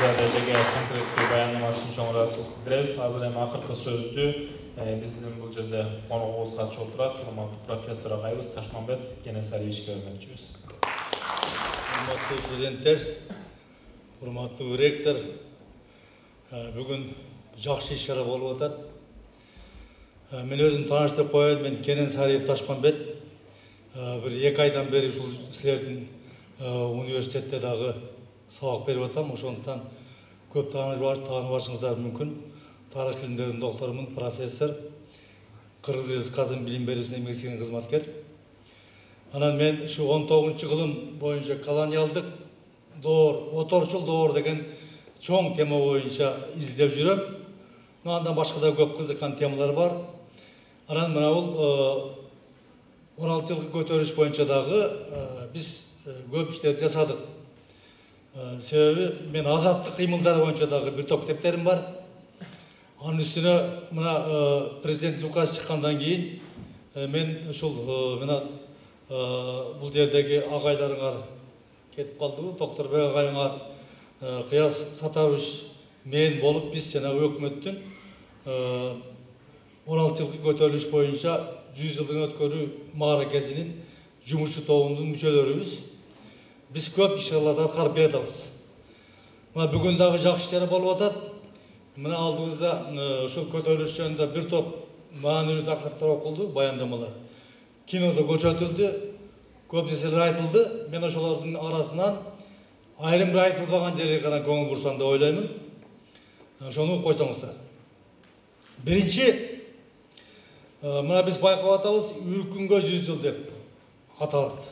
Бекзадеге конкреттүү баяндамасын чоңурасын билдиребиз. Азыр эми акыркы сөздү биздин бул жерде коногубуз катышып отурат. Урматтуу профессор агайыбыз Ташмамбет Кенесариевичке бермекчибиз. Урматтуу студенттер, урматтуу ректор, бүгүн жакшы иш-чара болуп атат. Мен өзүм тааныштырып коеюн, мен Кенесариев Ташмамбет. Bir 2 aydan beri ушул силердин университетте дагы сабак берип атам. Ошондуктан көп тааныбашыңыздар мүмкүн. Тарых илимдеринин докторумун, профессор, Кыргыз Республикасынын билим берүүсүнө эмгек сиңирген кызматкер. Анан мен ушу 19 кылым боюнча колониалдык доор, оторчул доор деген чоң тема боюнча издеп жүрөм. Андан башка да көп кызыккан темалар бар. Анан мына бул 16 жылдык көтөрүш боюнча дагы биз көп иштер жасадык. Себеби мен азаттык кыймылдары боюнча дагы бир топ китептерим бар. Анын үстүнө мына президент указ чыккандан кийин мен ушул мына бул жердеги агайларыңар кетип калдыбы, Токторбек агайыңар, Кыяз Сатарович, мен болуп биз жанагы өкмөттүн 16 жылдык көтөрүлүш боюнча 100 жылдык өткөрүү мааракесинин жумушчу тобунун мүчөлөрүбүз. Биз көп иш-чараларды аткарып келатабыз. Мына бүгүн дагы жакшы иш-чара болуп атат. Мына алдыбызда ушул көтөрүлүш жөнүндө бир топ маанилүү тақырыптар окулду, баяндамалар. Кинодо көрсөтүлдү, көп нерселер айтылды. Мен ошолордун арасынан айрым бир айтылбаган жерге гана көңүл бурсам деп ойлоймун. Ошону угуп койсоңуздар. Биринчи, мына биз байкап атабыз, Үркүнгө 100 жыл деп аталат.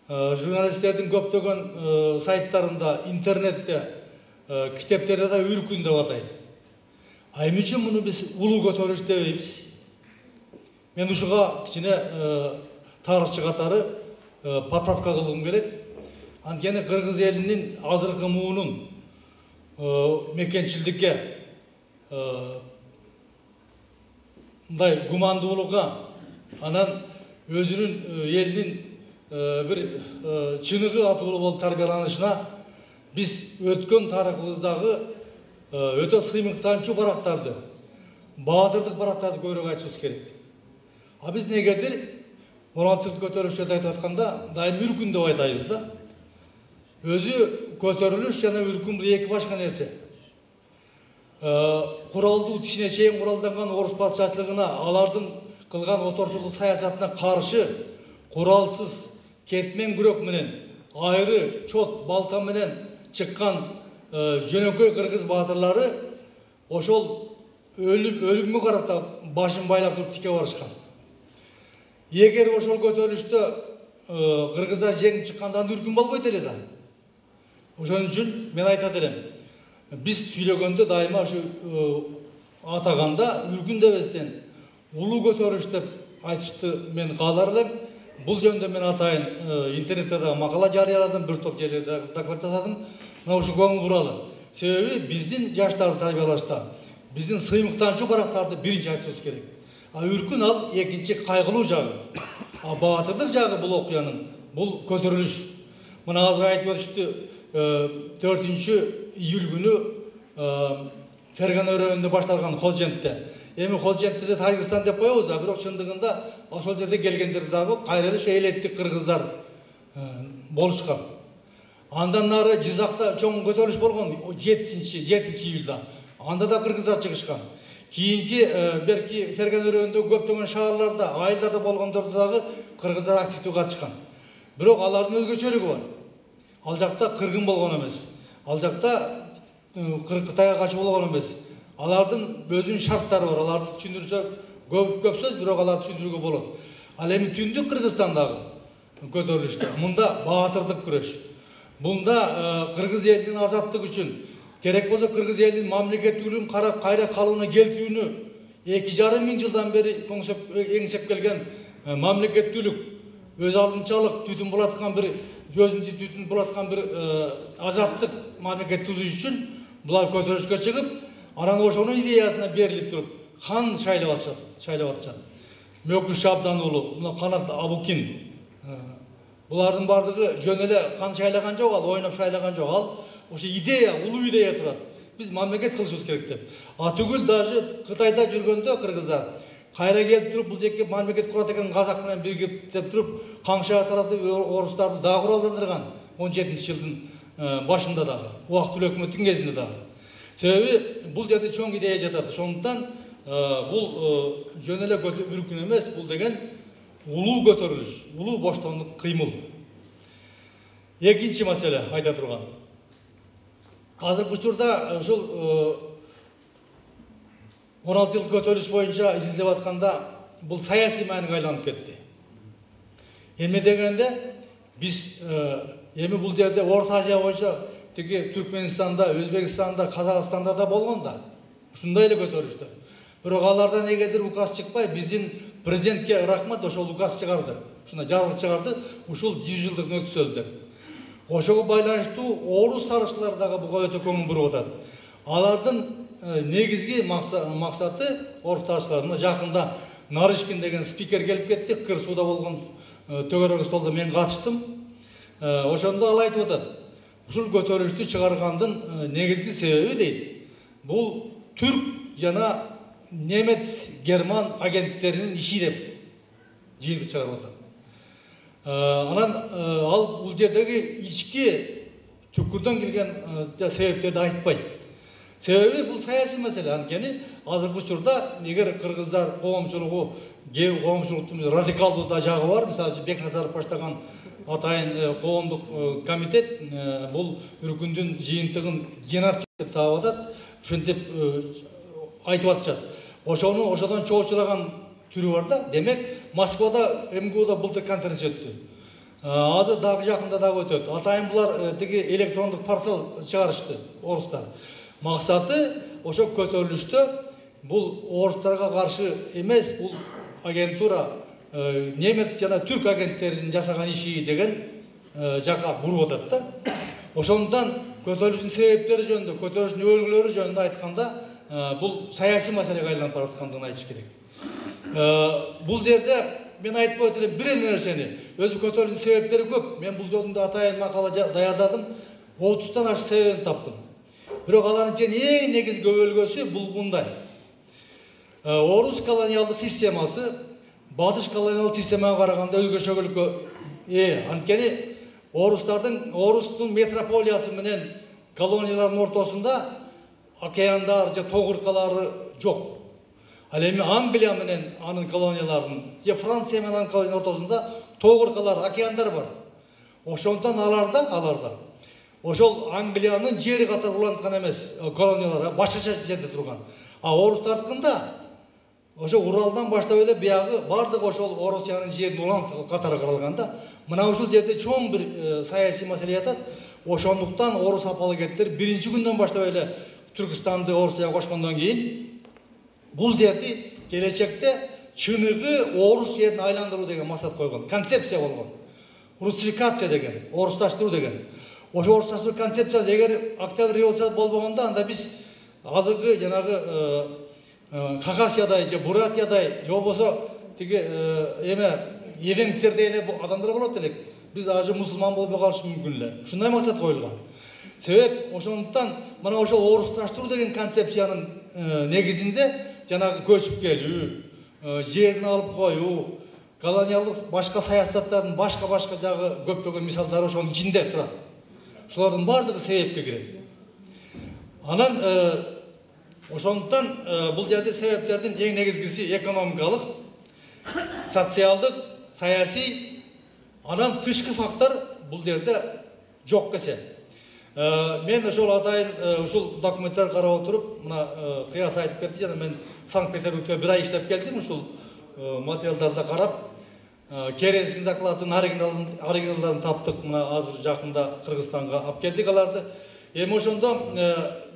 Журналисттердин көптөгөн сайттарында, интернетте, китептерде да Үркүн деп атайт. Эмне үчүн муну биз улуу көтөрүш дебейбиз? Мен ушуга кичине тарыхчы катары поправка кылгым келет. Анткени кыргыз элинин азыркы муунун мекенчилдикке, мындай гумандуулукка, анан өзүнүн элинин bir чыныгы атуулуу болуп тарбияланышына биз өткөн тарыхыбыздагы өтө сыймыктанчу барактарды, баатырдык барактарды көбүрөөк айтышыбыз керек. А биз негедир 16 жыл көтөрүлүштөрдү айтып атканда дайым Үркүн деп айтайбыз да. Өзү көтөрүлүш жана Үркүн бул эки башка нерсе. Куралдуу тишине чейин куралданган орус патшачылыгына, алардын кылган оторчулук саясатына каршы куралсыз кетмен күрөк менен, айры, чот, балта менен чыккан жөнөкөй кыргыз баатырлары ошол өлүмгө карата башын байлап туруп тике барышкан. Эгер ошол көтөрүлүштө кыргыздар жеңип чыкканда Үркүн болбойт эле да. Ошон үчүн мен айтат элем, биз сүйлөгөндө дайыма ушу атаганда Үркүн дебестен улуу көтөрүш деп айтышты мен каалар элем. Бул жөнүндө мен атайын интернетте да макала жарыяладым, бир топ жерлерде доклад жасадым. Мына ушу көңүл буралы. Себеби биздин жаштарды тарбиялашта биздин сыймыктанчу барактарды биринчи айтышыбыз керек. А Үркүн ал экинчи кайгылуу жагы. А баатырдык жагы бул окуянын, бул көтөрүлүш. Мына азыр айтып өтүштү, 4-июль күнү Ферган өрөөнүндө башталган Холжентте. Эми Холжентте Тажикстан деп коебуз, а бирок чындыгында ошол жерде келгендер дагы кайра эле элеттик кыргыздар болушкан. Андан нары Жизакта чоң көтөрүлүш болгон 7-июлда. Анда да кыргыздар чыгышкан. Кийинки берки Ферган өрөөнүндө көптөгөн шаарларда, айылдарда болгондордо дагы кыргыздар активдүү катышкан. Бирок алардын өзгөчөлүгү бар. Ал жакта кыргын болгон эмес. Ал жакта Кытайга качып болгон эмес. Алардын өзүнүн шарттары бар. Аларды түшүндүрсө көп сөз, бирок аларды түшүндүрүүгө болот. Ал эми түндүк Кыргызстандагы көтөрүлүштө мында баатырдык күрөш. Бунда кыргыз элинин азаттыгы үчүн керек болсо кыргыз элинин мамлекеттүүлүгүн кайра калыбына келтүүнү 2,5 миң жылдан бери эңсеп келген мамлекеттүүлүк, өз алдынчалык түтүн болаткан бир өзүнчө түтүн болаткан бир азаттык мамлекет түзүш үчүн булар көтөрүшкө чыгып, анан ошонун идеясына берилип туруп хан шайлап атышат. Мөкүш Шабдан уулу, мына Канат Абукин. Булардын бардыгы жөн эле хан шайлаган жок, ал ойноп шайлаган жок. Ал ошо идея, улуу идея турат. Биз мамлекет кылышыбыз керек деп. Түгүл даже Кытайда жүргөндө кыргыздар кайра келип туруп бул жеке мамлекет курат экен казак менен биригип деп туруп Каңшар таратып орустарды дагы куралдандырган 17-жылдын башында дагы, убактылуу өкмөттүн кезинде дагы. Себеби бул жерде чоң идея жатат. Ошондуктан бул жөн эле үркүн эмес, бул деген улуу көтөрүлүш, улуу боштондук кыймыл. Экинчи маселе айта турган. Азыркы учурда ушул 16 жыл көтөрүлүш боюнча изилдеп атканда бул саясий мааниге айланып кетти. Эме дегенде биз эми бул жерде Орто Азия боюнча тиги Түркменстанда, Өзбекстанда, Казакстанда да болгон да. Ушундай эле көтөрүлүштөр. Бирок алардан эгердир указ чыкпай, биздин президентке рахмат, ошол указ чыгарды. Ушуна жаргы чыгарды, ушул 100 жылдык өткөзүлдү деп. Ошого байланыштуу орус тарыхчылары дагы буга өтө көңүл буруп атат. Алардын негизги максаты орус тарыхчыларына жакында Нарышкин деген спикер келип кетти, Кырсууда болгон төгөрөк столдо мен катыштым. Ошондо ал айтып атат. Ушул көтөрүштү чыгаргандын негизги себеби дейт. Бул түрк жана немец, герман агенттеринин иши деп жыйынтык чыгарып атат. Анан ал бул жердеги ички түкүрдөн келген себептерди айтпайт. Себеби бул саясий маселе. Анткени азыркы учурда эгер кыргыздар коомчулугу, коомчулуктун радикалдуу да жагы бар, мисалы Бекназаров баштаган атайын коомдук комитет бул үркүндүн жыйынтыгын геноцид деп таап атат. Ушинтип айтып атышат. Ошодон чоочулаган түрү бар да. Демек, Москвада МГУда былтыр конференция өттү. Азыр дагы жакында дагы өтөт. Атайын булар тиги электрондук портал чыгарышты орустар. Максаты ошо көтөрүлүштө бул орустарга каршы эмес, бул агентура немец жана түрк агенттеринин жасаган иши деген жака буруп атат да. Ошондон көтөрүлүштүн себептери жөнүндө, көтөрүлүштүн өлгөлөрү жөнүндө айтканда бул саясий маселеге айланып бараткандыгын айтыш керек. Бул жерде мен айтып өтө элем бир нерсени. Өзү көтөрүлүштүн себептери көп. Мен бул жөнүндө атайын макала даярдадым. 30тан ашык себебин таптым. Бирок алардын ичинен эң негизги бөлгөсү бул мындай. Орус колониалдык системасы батыш колониалдык системага караганда өзгөчөлүккө анткени орустун метрополиясы менен колониялардын ортосунда океандар же тогуркалары жок. Ал эми Англия менен анын колонияларынын же Франция менен анын колонияларынын ортосунда тогуркалар, океандар бар. Ошондон аларда ошол Англиянын жери катары уланткан эмес колониялар, башкача жерде турган. Орустардыкында ошо Уралдан баштап эле биягы бардык ошол Орусиянын жерин уланткан катары каралган да. Мына ушул жерде чоң бир саясий маселе жатат. Ошондуктан орус апологеттер биринчи күндөн баштап эле Түркистанды Орусияга кошкондон кийин бул жерди келечекте чыныгы орус жерин айландыруу деген максат койгон, концепция болгон. Русификация деген, орусташтыруу деген. Ошо орусташтыруу концепциясы эгер Октябрь революциясы болбогондо анда биз азыркы жанагы Хакасиядай же Буратиядай же болбосо тиги евеңтердей эле адамдар болот элек. Биз ажы мусулман болбой калышы мүмкүн эле. Ушундай максат коюлган. Себеп ошондуктан мына ошол орусташтыруу деген концепциянын негизинде жанагы көчүп келүү, жерин алып коюу, колониалдык башка саясаттардын башка жагы көптөгөн мисалдары ошонун ичинде турат. Ушулардын бардыгы себепке кирет. Анан ошондуктан бул жерде себептердин эң негизгиси экономикалык, социалдык, саясий, анан тышкы фактор бул жерде жок кесе. Мен ошол атайын ушул документтер карап отуруп, мына кыяс айтып кетти, жана мен Санкт-Петербургда бир ай иштеп келдим, ушул материалдарды карап, Керенский докладын оригиналдарын таптык, мына азыр жакында Кыргызстанга алып келдик аларды. Эми ошондо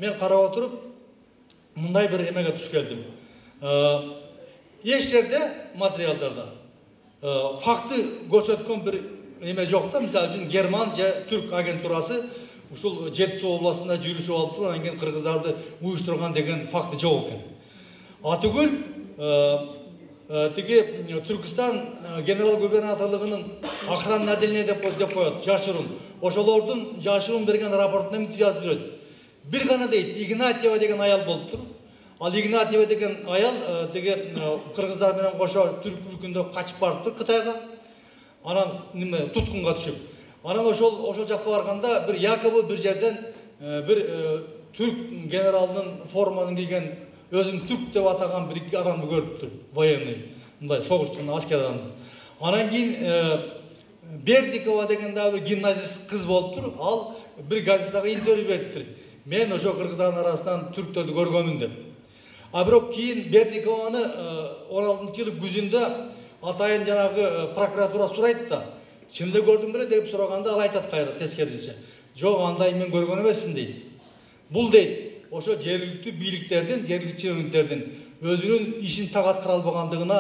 мен карап отуруп, мындай бир эмеге туш келдим. Эч жерде материалдарда факты көрсөткөн бир эме жок да. Мисалы үчүн Герман же Түрк агентурасы ушул Жетису областында жүрүшүп алып туруп, анан кийин кыргыздарды уюштурган деген факты жок экен. Түгүл тиги Түркистан генерал губернаторлугунун охранный отделение деп коет, жашырын. ошолордун жашыруун берген рапортуна мынтип жазып жүрөт. Бир гана дейт, Игнатьева деген аял болуптур. Ал Игнатьева деген аял теге кыргыздар менен кошо түрк өлкөндө качып барыптыр Кытайга. Анан неме туткунга түшүп. Анан ошол жакка барганда бир якобы бир жерден бир түрк генералынын формасын кийген өзүн түрк деп атаган бир адамды көрүптүр, военный, мындай согушчунун аскер адамды. Анан кийин Бердикова деген да бир гимназист кыз болуптур. Ал бир газетага интервью бериптир. Мен ошо кыргыздардын арасынан түрктөрдү көргөмүн деп. А бирок кийин Бердикованы 16-жылы күзүндө атайын жанагы прокуратура сурайт да, чынында көрдүң беле деп сураганда ал айтат кайра тескерисинче. Жок, андай мен көргөн эмесмин дейт. Бул дейт, ошо жергиликтүү бийликтердин, жергиликтүү чөнөктердин өзүнүн ишин так аткара албагандыгына,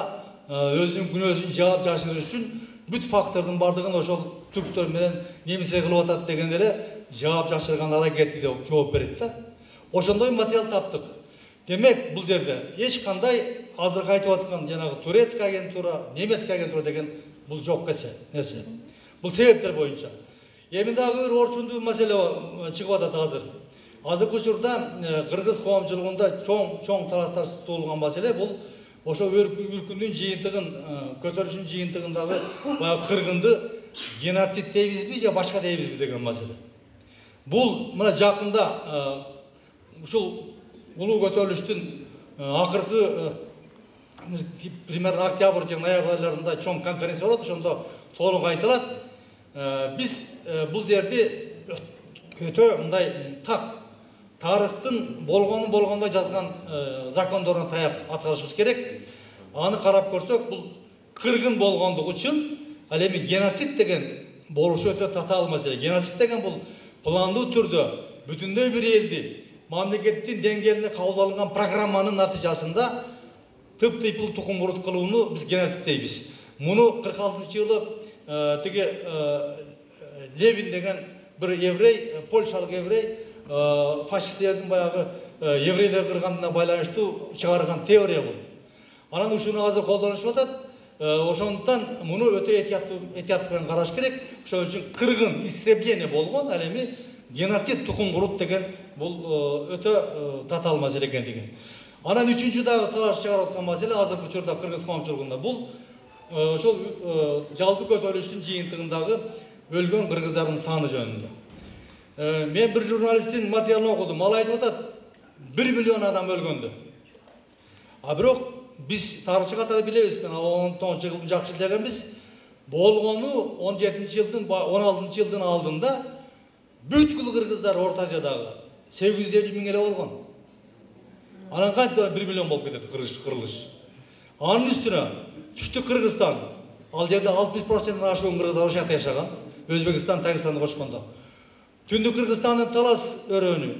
өзүнүн күнөөсүн жаап жашырыш үчүн бүт фактордун бардыгын ошол түрктөр менен немесе кылып атат деген эле жаап жашырган аракети деп жооп берет да. Ошондой материал таптык. Демек, бул жерде эч кандай азыркы айтып аткан жанагы турецкий агентура, немецкий агентура деген бул жок нерсе. Бул себептер боюнча. Эми дагы бир орчундуу маселе чыгып атат азыр. Азыркы учурда кыргыз коомчулугунда чоң талаштар туулган маселе бул ошо үркүндүн жыйынтыгын, көтөрүлүшүн жыйынтыгындагы баягы кыргынды геноцид дейбизби же башка дейбизби деген маселе. Бул мына жакында ушул улуу көтөрүлүштүн акыркы примерно октябрь же ноябрь айларында чоң конференция болот, ошондо толук айтылат. Биз бул жерди өтө мындай так тарыхтын болгондой жазган закондоруна таяп аткарышыбыз керек. Аны карап көрсөк, бул кыргын болгондугу үчүн, ал эми геноцид деген болушу өтө татаал маселе. Геноцид деген бул пландуу түрдө бүтүндөй бир элди мамлекеттин деңгээлинде кабыл алынган программанын натыйжасында тып-тыйпыл тукум-мурут кылууну биз геноцид дейбиз. Муну 46-жылы тиги Левин деген бир еврей, польшалык еврей, фашисттердин баягы еврейлер кыргандына байланыштуу чыгарган теория бул. Анан ушуну азыр колдонушуп атат. Ошондуктан муну өтө этият менен караш керек. Ошон үчүн кыргын истребление болгон, ал эми геноцид тукум-мурут деген бул өтө татаал маселе экендигин. Анан үчүнчү дагы талаш чыгарып аткан маселе азыркы учурда кыргыз коомчулугунда бул ошол жалпы көтөрүлүштүн жыйынтыгындагы өлгөн кыргыздардын саны жөнүндө. Мен бир журналисттин материалын окудум. Ал айтып атат 1 миллион адам өлгөндө. А бирок биз тарыхчы катары билебиз, мен 19 жылдын жакшы дегенбиз. Болгону 17-жылдын 16-жылдын алдында бүткүл кыргыздар Орта Азиядагы 850 миң эле болгон. Анан кантип 1 миллион болуп кетет кырылыш. Анын үстүнө түштүк Кыргызстан, ал жерде 60%-тан ашуун кыргыздар ошол жакта жашаган, Өзбекстан, Тагистанды кошкондо. Түндүк Кыргызстандын Талас өрөөнү,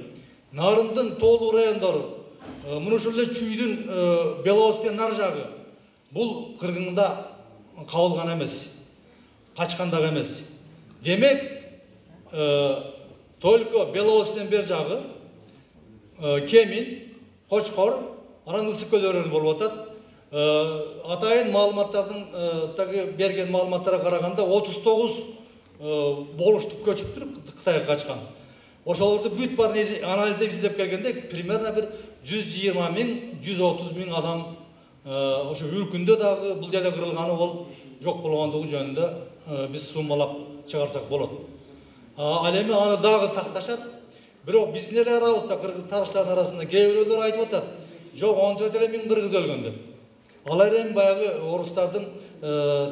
Нарындын тоолуу райондору, муну ушул эле Чүйдүн Беловодскийден нар жагы бул кыргында кабылган эмес, качкан дагы эмес. Демек, только Беловодскийден бер жагы Кемин, Кочкор, анан Ысык көл өрөөнү болуп атат. Атайын маалыматтардын берген маалыматтарга караганда 39 болуштук көчүптүр Кытайга качкан. Ошолорду бүт баарын анализдеп издеп келгенде примерно бир 120 миң, 130 миң адам ошо үркүндө дагы бул жерде кырылганы болуп жок болгондугу жөнүндө биз суммалап чыгарсак болот. Ал эми аны дагы такташат. Бирок биздин эле арабызда кыргыз тарыхчылардын арасында кээ бирөөлөр айтып атат. Жок, 14 миң кыргыз өлгөн деп. Алар эми баягы орустардын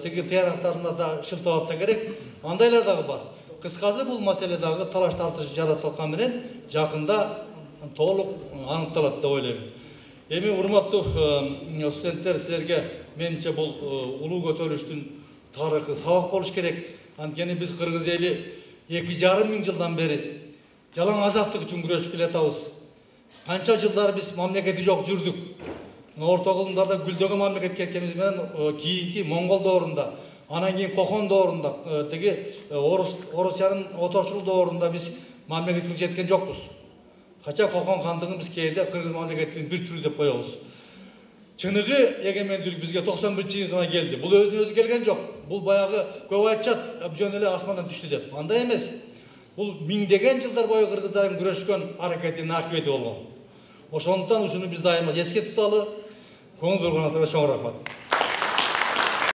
тиги тыянактарына да шылтап атса керек. Андайлар дагы бар. Кыскасы бул маселе дагы талаш тартыш жараткан менен жакында толук аныкталат деп ойлойм. Эми урматтуу студенттер, силерге менимче бул улуу көтөрүлүштүн тарыхы сабак болуш керек. Анткени биз кыргыз эли 2,5 миң жылдан бери жалаң азаттык үчүн күрөшүп келатабыз. Канча жылдар биз мамлекети жок жүрдүк. Орто кылымдарда гүлдөгөн мамлекет кеткенибиз менен кийинки Моңгол доорунда, анан кийин Кокон доорунда, тиги Орусиянын оточулук доорунда биз мамлекеттик жеткен жокпуз. Кача Кокон хандыгын биз кээде кыргыз мамлекетинин бир түрү деп коебуз. Чыныгы эгемендүүлүк бизге 91-жылы келди. Бул өзүнө өзү келген жок. Бул баягы көп айтышат, жөн эле асмандан түштү деп. Андай эмес. Бул миңдеген жылдар бою кыргыздардын күрөшкөн аракетинин акыбети болгон. Ошондуктан ушуну биз дайыма эске туталы. Көңүл бурганыңыздарга чоң рахмат.